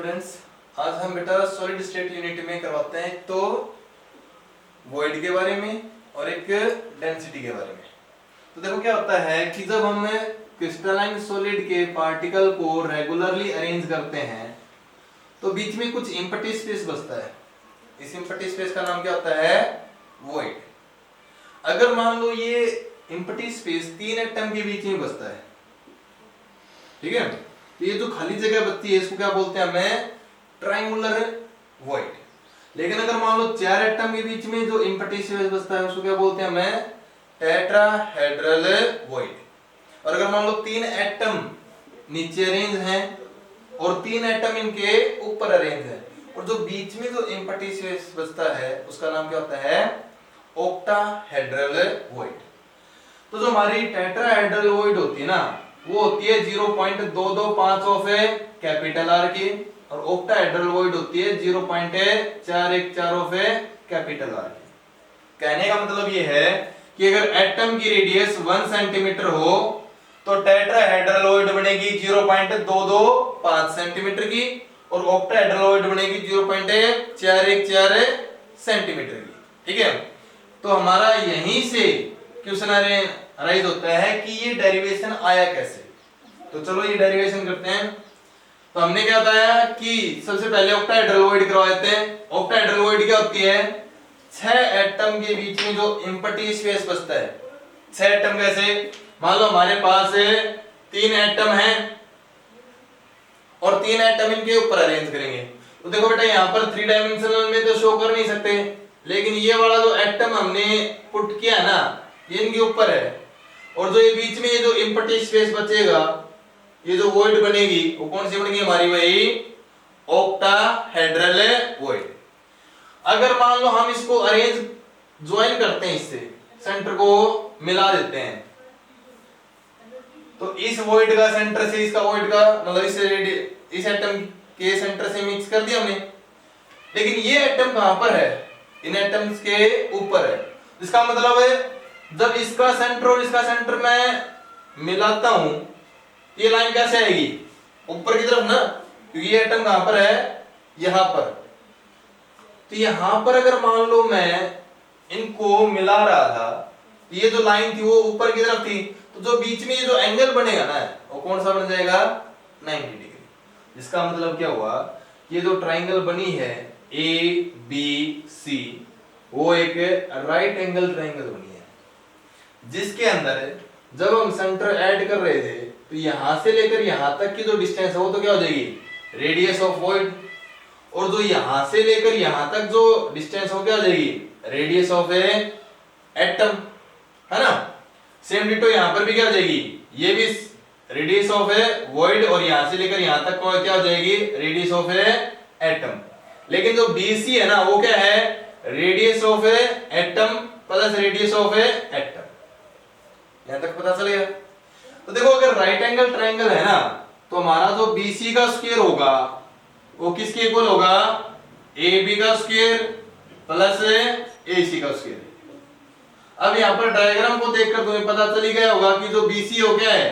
Students, आज हम बेटा सॉलिड स्टेट यूनिट में करवाते हैं तो वॉइड के बारे में और एक डेंसिटी के बारे में। तो देखो क्या होता है कि जब हम क्रिस्टलाइन सॉलिड के पार्टिकल को रेगुलरली अरेंज करते हैं तो बीच में कुछ एम्प्टी स्पेस बचता है। इस एम्प्टी स्पेस का नाम क्या होता है? वॉइड। अगर मान लो ये एम्प्टी स्पेस 3 एटम के बीच में बचता है, ठीक है, तो ये जो खाली जगह बचती है इसको क्या बोलते हैं? हमें ट्रायंगुलर वॉइड। लेकिन अगर मान लो 4 एटम के बीच में जो एम्प्टी स्पेस बचता है उसको क्या बोलते हैं? हमें टेट्राहेड्रल वॉइड। और अगर मान लो 3 एटम नीचे अरेंज हैं और 3 एटम इनके ऊपर अरेंज है और जो बीच में जो एम्प्टी स्पेस बचता है उसका नाम क्या होता है? Octahedral void. तो जो हमारी टेट्राहेड्रल वॉइड होती है ना, वो होती है 0.225 ऑफ कैपिटल आर की, और ऑक्टाहेड्रल वॉइड होती है 0.414 ऑफ कैपिटल आर की। कहने का मतलब ये है कि अगर एटम की रेडियस 1 सेंटीमीटर हो तो टेट्राहेड्रल वॉइड बनेगी 0.225 सेंटीमीटर की और ऑक्टाहेड्रल वॉइड बनेगी 0.414 सेंटीमीटर की। ठीक है, तो हमारा यहीं से क्वेश्चन अराइज होता है कि ये डेरिवेशन आया कैसे। तो चलो ये डेरिवेशन करते हैं। तो हमने क्या बताया कि सबसे पहले ऑक्टाहेड्रल वॉइड करवा देते हैं। ऑक्टाहेड्रल वॉइड क्या होती है? 6 एटम के बीच में जो एम्प्टी स्पेस बचता है। 6 एटम कैसे? मान लो हमारे पास 3 एटम हैं और 3 एटम इनके ऊपर अरेंज करेंगे। तो देखो बेटा, यहाँ पर 3 डायमेंशनल में तो शो कर नहीं सकते, लेकिन ये वाला जो एटम हमने पुट किया ना, ये इनके ऊपर है, और जो ये बीच में ये जो एम्प्टी स्पेस बचेगा, ये जो वॉइड बनेगी वो कौन सी बनेगी हमारी? वही ऑक्टाहेड्रल वॉइड। अगर मान लो हम इसको अरेंज ज्वाइन करते हैं, इससे सेंटर को मिला देते हैं, तो इस वॉइड का सेंटर से इसका वॉइड का मतलब इस एटम के सेंटर से मिक्स कर दिया हमने, लेकिन ये एटम कहां पर है? इन एटम्स के ऊपर है। इसका मतलब है जब इसका सेंटर और इसका सेंटर मैं मिलाता हूं, ये लाइन कैसे आएगी? ऊपर की तरफ ना, क्योंकि ये एटम कहां पर है? यहां पर। तो यहां पर अगर मान लो मैं इनको मिला रहा था, ये जो लाइन थी वो ऊपर की तरफ थी, तो जो बीच में ये जो एंगल बनेगा ना, वो कौन सा बन जाएगा? 90 डिग्री। जिसका मतलब क्या हुआ? ये जो ट्राइंगल बनी है ABC, वो एक राइट एंगल ट्राइंगल बनी है, जिसके अंदर जब हम सेंटर ऐड कर रहे थे तो यहां से लेकर यहां तक की जो डिस्टेंस है वो तो क्या हो जाएगी? Radius of void. और जो यहां से लेकर यहां तक जो डिस्टेंस हो क्या हो जाएगी? रेडियस ऑफ एटम, है ना। सेम डिटो यहां पर भी क्या हो जाएगी? ये भी रेडियस ऑफ वॉइड, और यहां से लेकर यहां तक क्या हो जाएगी? Radius of atom. लेकिन जो BC है ना, वो क्या है? Radius of atom plus radius of atom. यहां तक पता चल गया? तो देखो, अगर राइट एंगल ट्रायंगल है ना, तो हमारा जो BC का स्क्वायर होगा वो किसके इक्वल होगा? AB का स्क्वायर प्लस AC का स्क्वायर। अब यहां पर डायग्राम को देखकर तुम्हें पता चल ही गया होगा कि जो BC हो क्या है?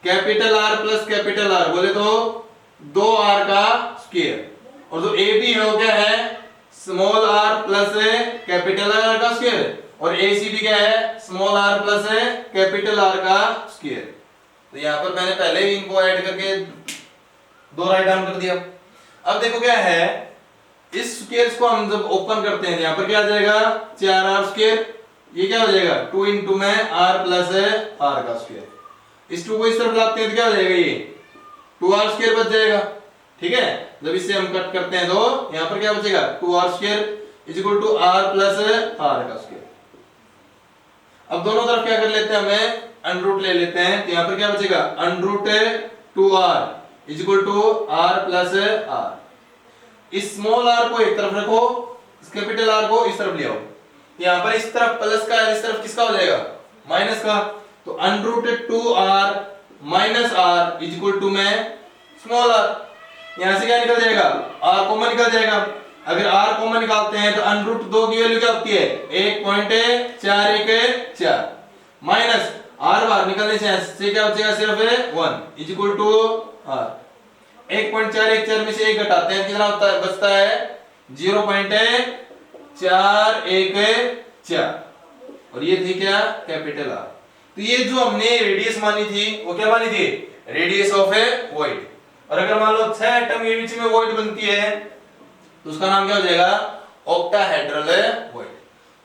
Capital R plus capital R, बोले तो 2R का स्क्वायर, और जो AB है वो क्या है? Small r plus capital R का स्क्वायर, और AC भी क्या है? Small r plus capital R का स्क्वायर। तो यहाँ पर मैंने पहले ही इनको ऐड करके 2 राइट डाउन कर दिया। अब देखो क्या है, इस स्क्वायर्स को हम जब ओपन करते हैं, यहाँ पर क्या आ जाएगा? 4r square. ये क्या हो जाएगा? 2 इंटू में r प्लस r का स्क्वायर। इस 2 को इस तरफ लाते हैं तो क्या हो जाएगा? ये 2r स्क्वायर बच जाएगा। ठीक है, जब इसे हम कट करते हैं तो यहाँ पर क्या बचेगा? 2r square is equal to r plus r का स्क्वायर। अब दोनों तरफ क्या कर लेते हैं? हमें अंडर रूट ले लेते हैं, तो यहाँ पर क्या बचेगा? Under root 2r is equal to r plus r। इस स्मॉल r को एक तरफ रखो, इस कैपिटल R को इस तरफ ले आओ। यहाँ पर इस तरफ प्लस का, इस तरफ किसका हो जाएगा? माइनस का। तो under root 2r minus r is equal to में स्मॉल r। यहां से क्या निकल जाएगा? r कॉमन निकल जाएगा। अगर r कॉमन निकालते हैं तो अंडर रूट 2 की वैल्यू क्या होती है? 1.414 माइनस r बाहर निकलने से क्या बचेगा? सिर्फ 1 इज इक्वल टू r। 1.414 में से 1 घटाते हैं कितना होता है, बचता है 0.414 और ये थी क्या, कैपिटल आर। तो ये जो हमने रेडियस मानी थी वो क्या मानी थी, रेडियस ऑफ ए वॉइड। और अगर मान लो 6 एटम के बीच में वॉइड बनती है तो उसका नाम क्या हो जाएगा, ऑक्टाहेड्रल वॉइड।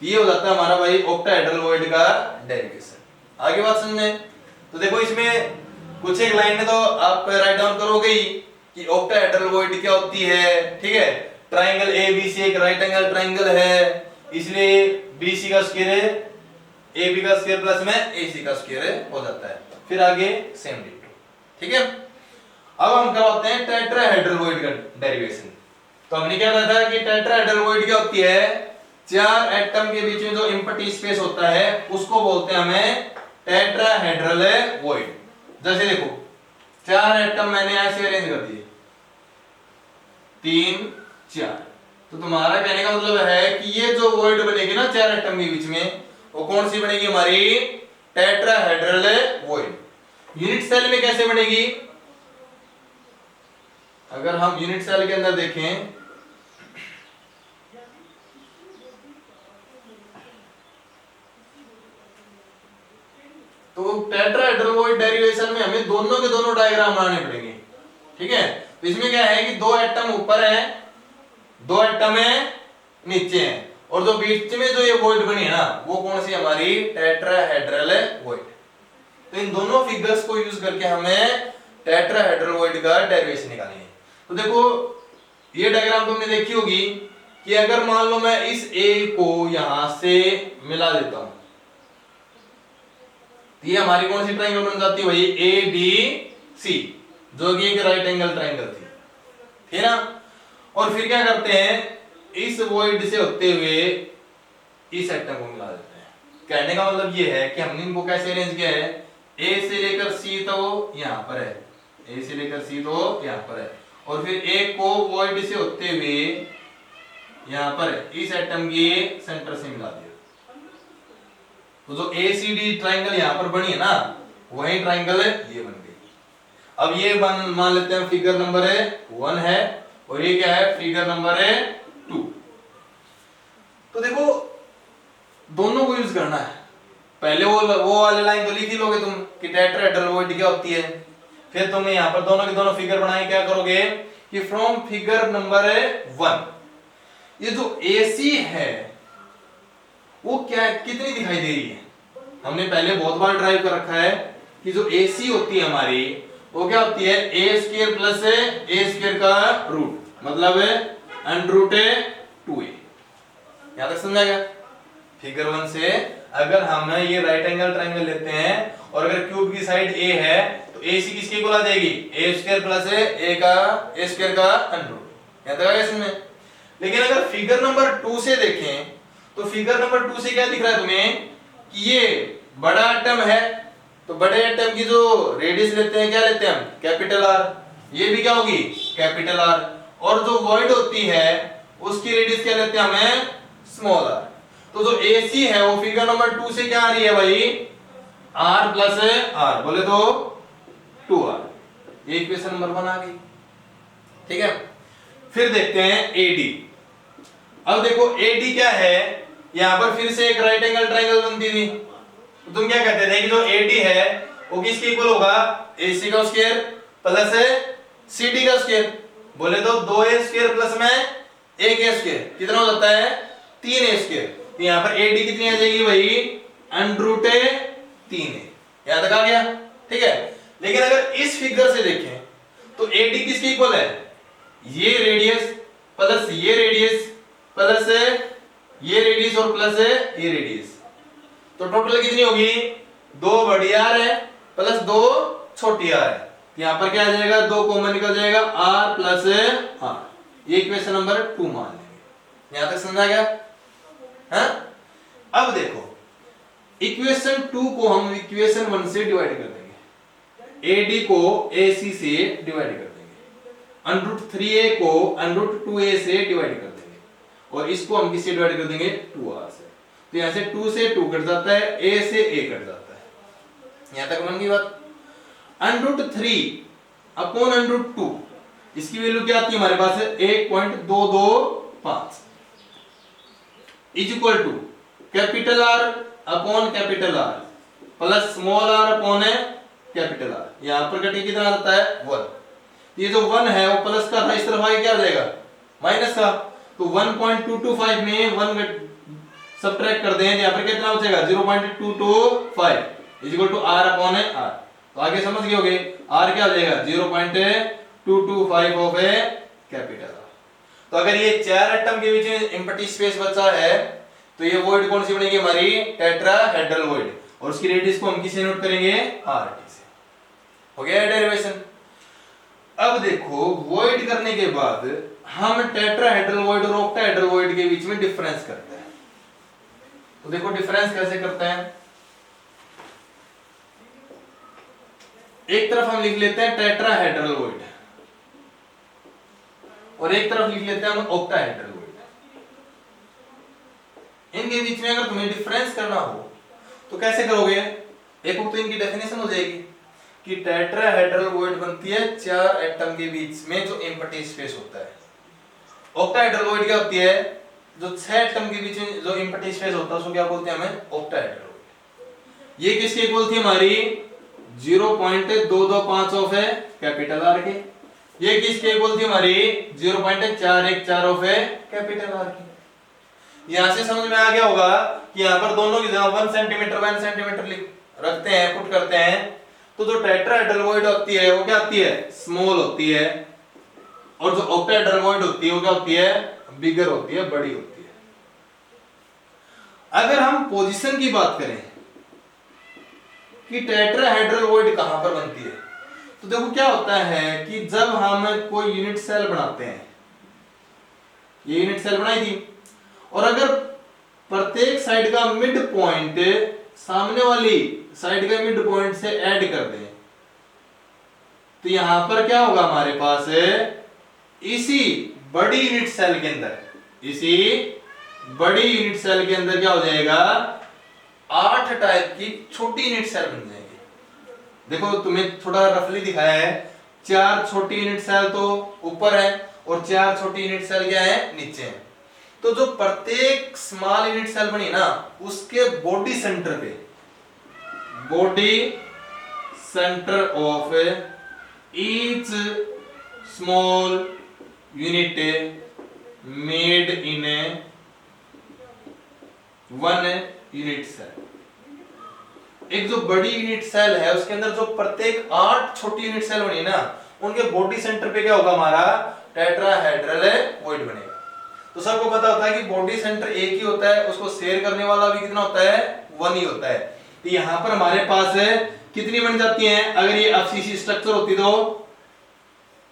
ये हो जाता है हमारा भाई ऑक्टाहेड्रल वॉइड का डेरिवेशन। आगे बात समझे तो देखो इसमें कुछ एक लाइन में तो आप राइट डाउन करोगे ही कि ऑक्टाहेड्रल वॉइड क्या होती है, ठीक है। ट्रायंगल एबीसी एक राइट एंगल ट्रायंगल है, इसलिए बीसी का स्क्वायर AB का स्क्वायर प्लस में AC का स्क्वायर हो जाता है। फिर आगे सेम डिटो, ठीक है। अब हम करवाते हैं टेट्राहेड्रल का डेरिवेशन। तो हमने क्या कहा था कि टेट्राहेड्रल क्या होती है, 4 एटम के बीच में जो एम्प्टी स्पेस होता है उसको बोलते हैं हमें टेट्राहेड्रल वॉइड। जैसे देखो 4 एटम मैंने ऐसे अरेंज कर दिए 3 4, तो तुम्हारा कहने का मतलब है कि ये जो वॉइड बनेगी ना 4 एटम के बीच में वो कौन सी बनेगी, हमारी टेट्राहेड्रल वॉइड। यूनिट सेल में कैसे बनेगी, अगर हम यूनिट सेल के अंदर देखें तो टेट्राहेड्रल वॉइड डेरिवेशन में हमें दोनों के दोनों डायग्राम बनाने पड़ेंगे, ठीक है। तो इसमें क्या है कि 2 एटम ऊपर है 2 एटम है नीचे है, और जो बीच में जो ये वॉइड बनी है ना वो कौन सी, हमारी टेट्राहेड्रल वॉइड। तो इन दोनों फिगर्स को यूज करके हमें टेट्राहेड्रल वॉइड का डेरिवेशन निकालनी है। तो देखो ये डायग्राम तुमने देखी होगी कि अगर मान लो मैं इस A को यहां से मिला देता हूं तो ये हमारी कौन सी ट्रायंगल बन जाती है भाई, ABC, जो कि एक राइट एंगल ट्रायंगल थी, ठीक है ना। और फिर क्या करते हैं, इस वॉइड से होते हुए इस एटम को मिला देते हैं। कहने का मतलब ये है कि हमने इनको कैसे अरेंज किया है, A से लेकर C तो यहां पर है, A से लेकर C तो यहां पर है, और फिर एक को वॉइड से होते हुए यहां पर इस एटम के सेंटर से मिला दिया। तो जो ACD ट्रायंगल यहां पर बनी है ना वही ट्रायंगल ये बन गई। अब ये मान लेते हैं फिगर नंबर 1 है और ये क्या है, फिगर नंबर 2। तो देखो दोनों को यूज करना है। पहले वो वाली लाइन तो लिखी लोगे तुम कि टेट्राहेड्रल वॉइड क्या होती है, फिर तुम यहाँ पर दोनों के दोनों फिगर बनाए, क्या करोगे कि फ्रॉम फिगर नंबर 1 ये जो AC है वो क्या कितनी दिखाई दे रही है, हमने पहले बहुत बार ड्राइव कर रखा है कि जो AC होती है हमारी वो क्या होती है, A² प्लस A² का रूट, मतलब √2A। यहां तक समझाएगा। फिगर 1 से अगर हम ये राइट एंगल ट्रायंगल लेते हैं और अगर क्यूब की साइड A है तो AC किसके इक्वल आ जाएगी, A² प्लस A का √। यहां तक आ गया समझ। लेकिन अगर फिगर नंबर 2 से देखें तो फिगर नंबर 2 से क्या दिख रहा है तुम्हें कि ये बड़ा एटम है, तो बड़े एटम की जो रेडियस लेते हैं क्या लेते हैं हम, कैपिटल R। ये भी क्या होगी, कैपिटल R। और जो वॉइड होती है उसकी रेडियस क्या लेते हैं हमें, स्मॉल r। तो जो AC है वो फिगर नंबर 2 से क्या आ रही है भाई, R प्लस R, बोले तो 2R। ये इक्वेशन नंबर 1 आ गई, ठीक है। फिर देखते हैं AD। अब देखो AD क्या है, यहां पर फिर से एक राइट एंगल ट्रायंगल बनती थी, तो तुम क्या कहते थे कि जो AD है वो किसके इक्वल होगा, AC का स्क्वायर प्लस CD का स्क्वायर, बोले तो 2A² प्लस में 1A², कितना हो जाता है 3A²। तो यहां पर AD कितनी आ जाएगी भाई, √3A। यहां तक आ गया, ठीक है। लेकिन अगर इस फिगर से देखें तो AD किसके इक्वल है, ये रेडियस प्लस ये रेडियस प्लस ये रेडियस और प्लस ये रेडियस, तो टोटल कितनी होगी, 2 बड़ी R है प्लस 2 छोटी R है। यहां पर क्या आ जाएगा, 2 कॉमन निकल जाएगा, R प्लस R। ये इक्वेशन नंबर 2 मान लेंगे। यहां तक समझा गया, हाँ। अब देखो इक्वेशन 2 को हम इक्वेशन 1 से डिवाइड कर देंगे, AD को AC से डिवाइड कर देंगे, √3A को √2A से डिवाइड कर देंगे, और इसको हम किससे डिवाइड कर देंगे, 2R से। तो यहां से 2 से 2 कट जाता है, A से A कट जाता है। यहां तक बन गई बात। √3 अपॉन √2, इसकी वैल्यू क्या आती है हमारे पास 1.225 is equal to capital R upon capital R plus small R upon capital R. यहां पर कटिंग कितना आता है 1। ये जो 1 है वो प्लस का था, इस तरफ आगे क्या आ जाएगा माइनस का। तो 1.225 में 1 सब्ट्रैक्ट कर दें, यहां पर कितना बचेगा 0.225 is equal to R upon R. तो आगे समझ गए होगे आर क्या हो जाएगा 0.225 ऑफ ए कैपिटल आर। तो अगर ये चार एटम के बीच में एम्प्टी स्पेस बचा है तो ये वॉइड कौन सी बनेगी हमारी टेट्राहेड्रल वॉइड, और उसकी रेडियस को हम किसे नोट करेंगे आर टी से। हो गया डेरिवेशन। अब देखो वॉइड करने के बाद हम टेट्राहेड्रल वॉइड और ऑक्टाहेड्रल वॉइड के बीच में डिफरेंस करते हैं। तो देखो डिफरेंस कैसे करते हैं। एक तरफ हम लिख लेते हैं टेट्राहेड्रल वॉइड और एक तरफ लिख लेते हैं हम ऑक्टाहेड्रल वॉइड। इनके बीच में अगर तुम्हें डिफरेंस करना हो तो कैसे करोगे। एक तो इनकी डेफिनेशन हो जाएगी कि टेट्राहेड्रल वॉइड बनती है चार एटम के बीच में जो एम्प्टी स्पेस होता है। ऑक्टाहेड्रल वॉइड क्या होती है जो छह एटम के बीच में जो एम्प्टी स्पेस होता है उसको क्या बोलते हैं हमें ऑक्टाहेड्रल वॉइड। ये किसके इक्वल थी हमारी 0.225 ऑफ है कैपिटल आर के। ये किसके इक्वल थी हमारी 0.414 ऑफ है कैपिटल आर की। यहां से समझ में आ गया होगा कि यहां पर दोनों की जगह 1 सेंटीमीटर रखते हैं पुट करते हैं तो जो टेट्राहेड्रल वॉइड होती है वो क्या होती है स्मॉल होती है, और जो ऑक्टाहेड्रल वॉइड होती है वो क्या होती है बिगर होती है, बड़ी होती है। अगर हम पोजीशन की बात करें कि टेट्राहेड्रल वॉइड कहां पर बनती है तो देखो क्या होता है कि जब हम कोई यूनिट सेल बनाते हैं, ये यूनिट सेल बनाई थी, और अगर प्रत्येक साइड का मिड पॉइंट सामने वाली साइड के मिड पॉइंट से ऐड कर दें तो यहां पर क्या होगा हमारे पास इसी बड़ी यूनिट सेल के अंदर, इसी बड़ी यूनिट सेल के अंदर क्या हो जाएगा 8 टाइप की छोटी यूनिट सेल बन जाएंगी। देखो तुम्हें थोड़ा रफली दिखाया है, 4 छोटी यूनिट सेल तो ऊपर है और 4 छोटी यूनिट सेल क्या है नीचे है। तो जो प्रत्येक स्मॉल यूनिट सेल बनी ना उसके बॉडी सेंटर पे, body centre of each small unit made in one unit cell, एक जो बड़ी यूनिट सेल है उसके अंदर जो प्रत्येक 8 छोटी यूनिट सेल बनी ना उनके बॉडी सेंटर पे क्या होगा हमारा टेट्राहेड्रल वॉइड बनेगा। तो सबको पता होता है कि बॉडी सेंटर एक ही होता है, उसको शेयर करने वाला भी कितना होता है 1 ही होता है। तो यहां पर हमारे पास कितनी बन जाती हैं, अगर ये एफसीसी स्ट्रक्चर होती तो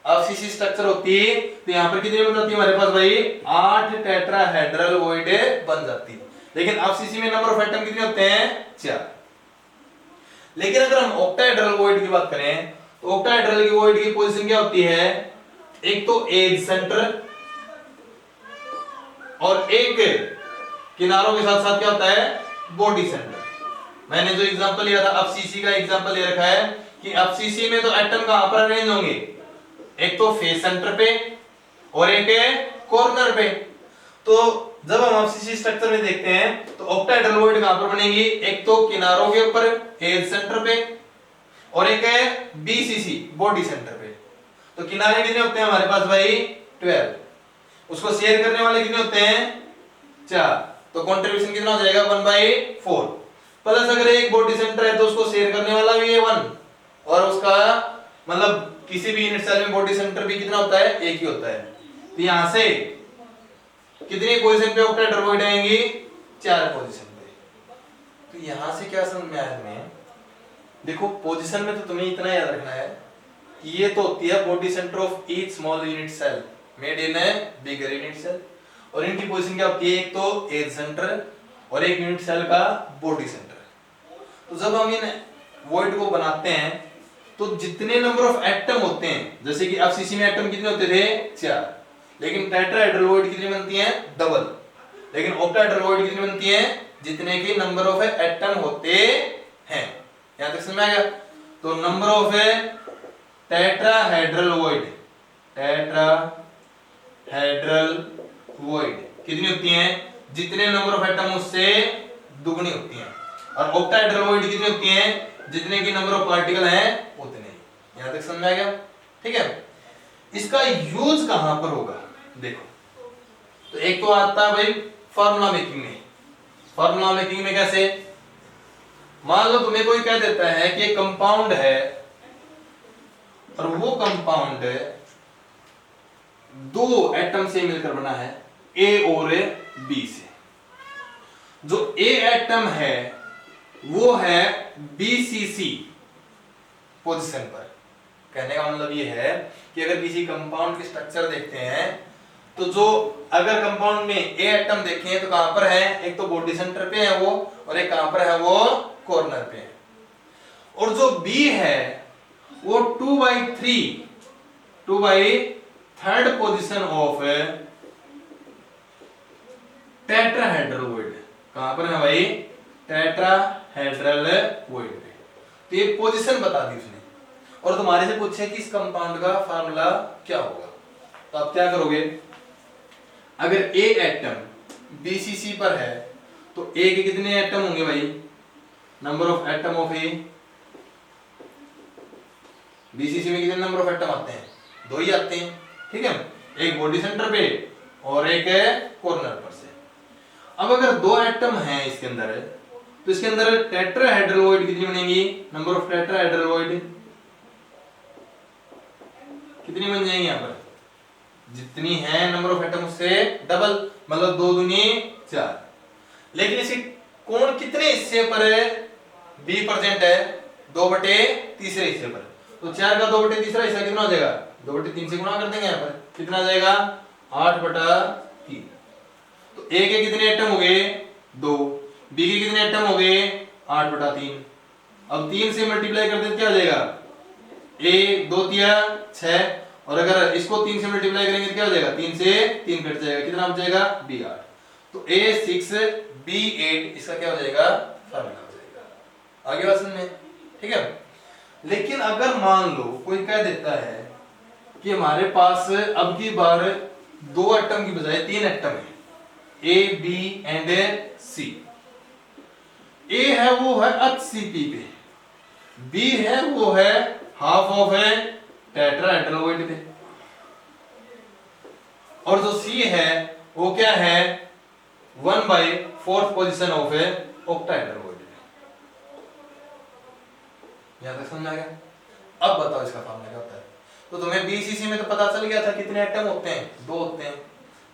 एफसीसी स्ट्रक्चर होती तो यहां पर कितनी बन जाती है हमारे पास भाई 8 टेट्राहेड्रल वॉइड बन जाती। लेकिन एफसीसी में नंबर ऑफ एटम कितने होते हैं 4। लेकिन अगर हम ऑक्टाहेड्रल वॉइड की बात करें तो ऑक्टाहेड्रल की वॉइड की पोजीशन क्या होती है, एक तो एज सेंटर और एक किनारों के साथ साथ क्या होता है बॉडी सेंटर। मैंने जो एग्जांपल लिया था एफसीसी का एग्जांपल ले रखा है कि एफसीसी में तो एटम कहां पर अरेंज होंगे, एक तो फेस सेंटर पे और एक कॉर्नर पे। तो जब हम एफसीसी स्ट्रक्चर में देखते हैं तो ऑक्टाहेड्रल वॉइड कहां पर बनेगी, एक तो किनारों के ऊपर एज सेंटर पे और एक है बीसीसी बॉडी सेंटर पे। तो किनारे कितने होते हैं हमारे पास भाई 12, उसको शेयर करने वाले कितने होते हैं 4, तो कंट्रीब्यूशन कितना हो जाएगा 1/4 प्लस अगर एक बॉडी सेंटर है तो उसको शेयर करने वाला भी है 1 और उसका मतलब किसी भी यूनिट सेल में बॉडी सेंटर भी कितना होता है एक ही होता है। तो यहां से कितनी पोजीशन पे ऑक्टाहेड्रल वॉइड आएंगी 4 पोजीशन पे। तो यहां से क्या समझ में आया तुम्हें, देखो पोजीशन में तो तुम्हें इतना याद रखना है कि ये तो होती है body centre of each small unit cell made in a bigger unit cell, और इनकी पोजीशन क्या होती है एक तो एज सेंटर और एक यूनिट सेल का बॉडी सेंटर। तो जब हम इन वॉइड को बनाते हैं तो जितने नंबर ऑफ एटम होते हैं, जैसे कि एफसीसी में एटम कितने होते थे 4, लेकिन टेट्राहेड्रल वॉइड कितनी बनती है डबल, लेकिन ऑक्टाहेड्रल वॉइड कितनी बनती है जितने के नंबर ऑफ एटम होते हैं। यहां तक समझ में आ गया। तो number of tetrahedral void tetrahedral void कितनी होती हैं? जितने नंबर ऑफ एटम उससे दुगनी होती हैं। और ऑक्टाहेड्रल वॉइड कितनी होती हैं? जितने की नंबर ऑफ पार्टिकल हैं उतने। यहां तक समझ आ गया? ठीक है। इसका यूज कहां पर होगा देखो, तो एक तो आता है भाई फार्मूला मेकिंग में। फार्मूला मेकिंग में कैसे? मान लो तुम्हें कोई कह देता है कि एक कंपाउंड है और वो कंपाउंड दो एटम से मिलकर बना है, ए और बी से। जो ए एटम है वो है बीसीसी पोजीशन पर। कहने का मतलब ये है कि अगर किसी कंपाउंड के स्ट्रक्चर देखते हैं तो जो अगर कंपाउंड में ए एटम देखें तो कहां पर है? एक तो बॉडी सेंटर पे है वो, और एक कहां पर है? वो कॉर्नर पे है। और जो बी है वो 2/3 पोजीशन ऑफ टेट्राहेड्रल वॉइड। कहां पर है भाई? टेट्राहेड्रल वॉइड पे। तो ये पोजीशन बता दी उसने, और तुम्हारे से पूछे कि इस कंपाउंड का फार्मूला क्या होगा, तो आप क्या करोगे? अगर ए एटम बीसीसी पर है तो ए के कितने एटम होंगे भाई? Number of atom of A. BCC में कितने नंबर ऑफ एटम आते हैं? दो ही आते हैं, ठीक है। एक बॉडी सेंटर पे और एक कॉर्नर पर से। अब अगर दो एटम हैं इसके अंदर तो इसके अंदर टेट्राहेड्रल वॉइड कितनी बनेगी? नंबर ऑफ टेट्राहेड्रल वॉइड कितनी बन जाएंगी? यहां पर जितनी है नंबर ऑफ एटम उससे डबल, मतलब 2 दूनी 4। लेकिन इसी कोण कितने हिस्से पर बी प्रेजेंट है? 2/3 हिस्से पर। तो 4 का 2/3 हिस्सा कितना हो जाएगा? 2/3 से गुणा कर देंगे। यहाँ पर कितना आ जाएगा? 8/3। तो ए के कितने एटम हो गए? 2। बी के कितने एटम हो गए? 8/3। अब 3 से मल्टीप्लाई कर देते क्या हो जाएगा? ए 2 तिया 6, और अगर इसको 3 से मल्टीप्लाई करेंगे तो क्या हो जाएगा? 3 से 3 कट जाएगा, कितना बच जाएगा? बी 8। तो ए 6 बी 8 इसका क्या हो जाएगा? फार्मूला हो जाएगा। आगे बात समझ में? ठीक है। लेकिन अगर मान लो कोई कह देता है कि हमारे पास अब की बार 2 एटम की बजाय 3 एटम है, ए बी एंड सी। ए है वो है HCP पे, बी है वो है हाफ ऑफ है टेट्राहेड्रल वॉइड पे, और जो सी है वो क्या है? 1/4 पोजीशन ऑफ है ऑक्टाहेड्रल वॉइड पे। यहां तक समझ आ गया? अब बताओ इसका फार्मूला क्या होता है? तो तुम्हें बीसीसी में तो पता चल गया था कितने एटम होते हैं? 2 होते हैं।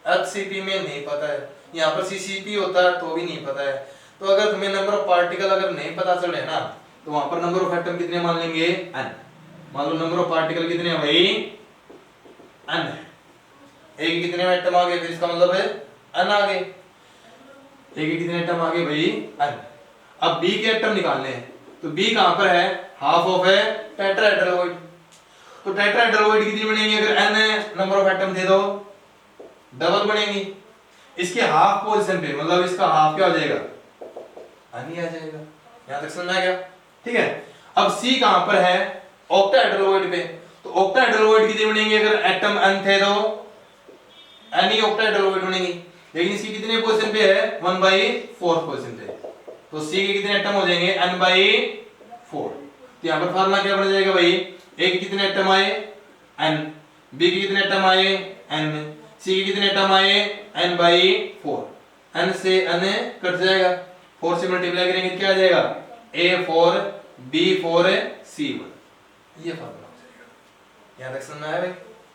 HCP में नहीं पता है, यहाँ पर CCP होता है तो भी नहीं पता है। तो अगर तुम्हें नंबर ऑफ पार्टिकल अगर नहीं पता चले ना, तो वहां पर नंबर ऑफ एटम कितने मान लेंगे? n। मान लो नंबर ऑफ पार्टिकल कितने हैं भाई? n है। ए के कितने एटम आ गए? फिर इसका मतलब है n आ गए। ए के कितने एटम आ गए भाई? n। अब बी के एटम निकालने हैं, तो बी कहां पर है? हाफ ऑफ है टेट्राहेड्रल वॉइड। तो टेट्राहेड्रल वॉइड कितनी बनेगी? अगर n नंबर ऑफ एटम थे तो डबल बनेगी। इसके हाफ पोजीशन पे, मतलब इसका हाफ क्या हो जाएगा? n ही आ जाएगा। यहां तक समझ आ गया? ठीक है। अब सी कहां पर है? ऑक्टाहेड्रल वॉइड पे। तो ऑक्टाहेड्रल वॉइड कितनी बनेगी? अगर एटम n थे तो n ही ऑक्टाहेड्रल वॉइड बनेगी। लेकिन इसकी कितने पोजीशन पे है? 1/4 पोजीशन पे। तो सी के कितने एटम हो जाएंगे? n/4। तो यहां पर फार्मूला क्या बन जाएगा भाई? ए के कितने एटम आए? n। बी के कितने एटम आए? n। सी के कितने एटम आए? n/4। n से n कट जाएगा, 4 से मल्टीप्लाई करेंगे क्या आ जाएगा? A4 B4 C1। ये फार्मूला हो जाएगा। यहां तक समझ में आया भाई?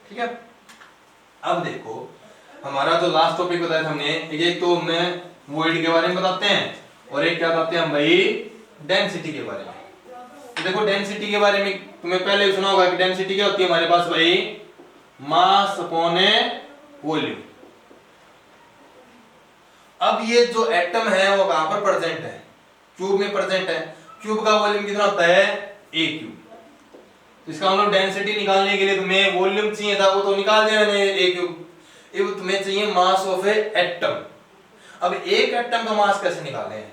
ठीक है। अब देखो हमारा जो लास्ट टॉपिक बताया था हमने, एक तो हमने वॉइड के बारे में बताते हैं और एक क्या बताते हैं हम भाई? डेंसिटी के बारे में। तो देखो डेंसिटी के बारे में तुम्हें पहले सुना होगा कि डेंसिटी क्या होती है हमारे पास भाई? Mass upon volume. अब ये जो एटम है वो कहां पर प्रेजेंट है? क्यूब में प्रेजेंट है। क्यूब का वॉल्यूम कितना होता है? a cube. तो इसका मतलब डेंसिटी निकालने के लिए तुम्हें वॉल्यूम चाहिए था, वो तो निकाल दिया मैंने a क्यूब। अब तुम्हें चाहिए मास ऑफ एटम। अब एक एटम का मास कैसे निकालें?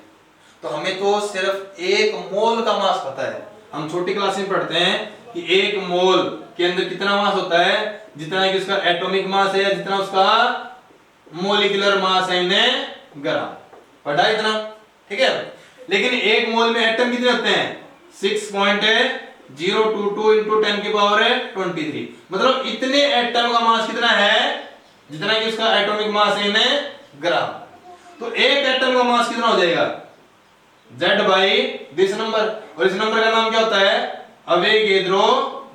तो हमें तो सिर्फ 1 मोल का मास पता है। हम छोटी क्लास में पढ़ते हैं कि एक मोल के अंदर कितना मास होता है, जितना कि उसका एटॉमिक मास है या जितना उसका मोलिकुलर मास है इन ग्राम, पढ़ा इतना, ठीक है। लेकिन एक मोल में एटम कितने होते हैं, 6.022 इंटू 10 की पावर है 23, मतलब इतने एटम का मास कितना है जितना कि उसका एटॉमिक मास है इन ग्राम। तो एक एटम का मास कितना हो जाएगा, Z बाई दिस नंबर, और इस नंबर का नाम क्या होता है, अवोगाद्रो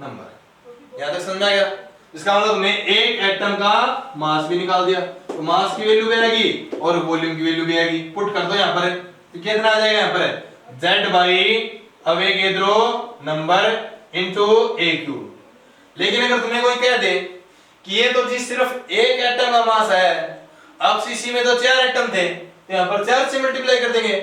नंबर। यहां तक समझ आ गया। इसका मतलब हमने एक एटम का मास भी निकाल दिया, तो मास की वैल्यू भी आएगी और वॉल्यूम की वैल्यू भी आएगी, पुट कर दो यहां पर, तो कितना आ जाएगा, यहां पर Z by Avogadro number into a cube. लेकिन अगर तुम्हें कोई कह दे कि ये तो जी सिर्फ एक एटम का मास है, अब सीसी में तो 4 एटम थे, तो यहां पर 4 से मल्टीप्लाई कर देंगे,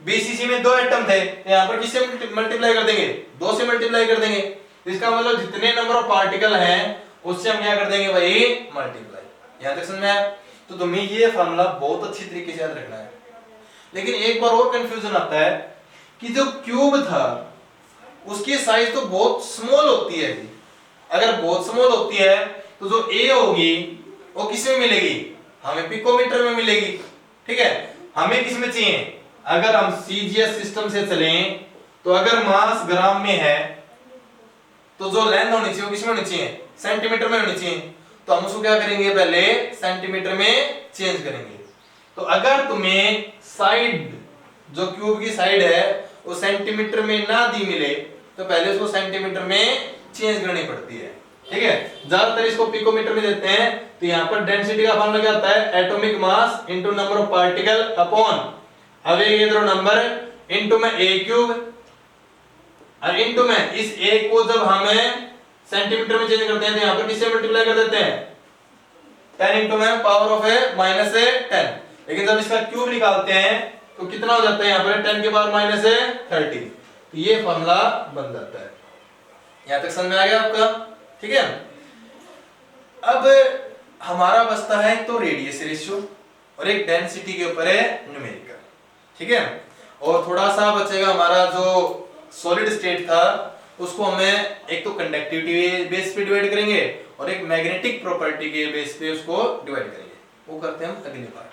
बीसीसी में 2 एटम थे, तो यहां पर किससे मल्टीप्लाई कर देंगे, 2 से मल्टीप्लाई कर देंगे। इसका मतलब जितने नंबर ऑफ पार्टिकल हैं उससे हम क्या कर देंगे भाई, मल्टीप्लाई। यहां तक समझ में आया। तो तुम्हें ये फार्मूला बहुत अच्छी तरीके से याद रखना है। लेकिन एक बार और कंफ्यूजन आता है कि जो क्यूब था उसकी साइज तो बहुत स्मॉल होती है। अगर बहुत स्मॉल होती है तो जो ए होगी वो किस में मिलेगी, हमें पिकोमीटर में मिलेगी, ठीक है। हमें किस में चाहिए, अगर हम सीजीएस सिस्टम से चलें तो अगर मास ग्राम में है तो जो लेंथ होनी चाहिए वो किस में होनी चाहिए, सेंटीमीटर में होनी चाहिए। तो हम उसको क्या करेंगे, पहले सेंटीमीटर में चेंज करेंगे। तो अगर तुम्हें साइड जो क्यूब की साइड है वो सेंटीमीटर में ना दी मिले तो पहले उसको सेंटीमीटर में चेंज करनी पड़ती है, ठीक है। ज्यादातर इसको पिकोमीटर में देते हैं। तो यहाँ पर डेंसिटी का फॉर्मूला क्या होता है, atomic mass into number of particle upon Avogadro number into में a क्यूब, और इनटू में इस a को जब हमें सेंटीमीटर में चेंज करते हैं तो यहाँ पर किससे मल्टीप्लाई कर देते हैं, 10 इनटू में पावर ऑफ -10। लेकिन जब इसका क्यूब निकालते हैं तो कितना हो जाता है, यहाँ पर 10 के पावर -30। तो ये फॉर्मूला बन जाता है। यहां तक समझ में आ गया आपका, ठीक है। अब हमारा बचता है तो रेडियस रेशियो और एक डेंसिटी के ऊपर है न्यूमेरिकल, ठीक है। और थोड़ा सा बचेगा हमारा जो सॉलिड स्टेट था उसको हमें एक तो कंडक्टिविटी बेस पे डिवाइड करेंगे और एक मैग्नेटिक प्रॉपर्टी के बेस पे उसको डिवाइड करेंगे। वो करते हैं हम अगली बार।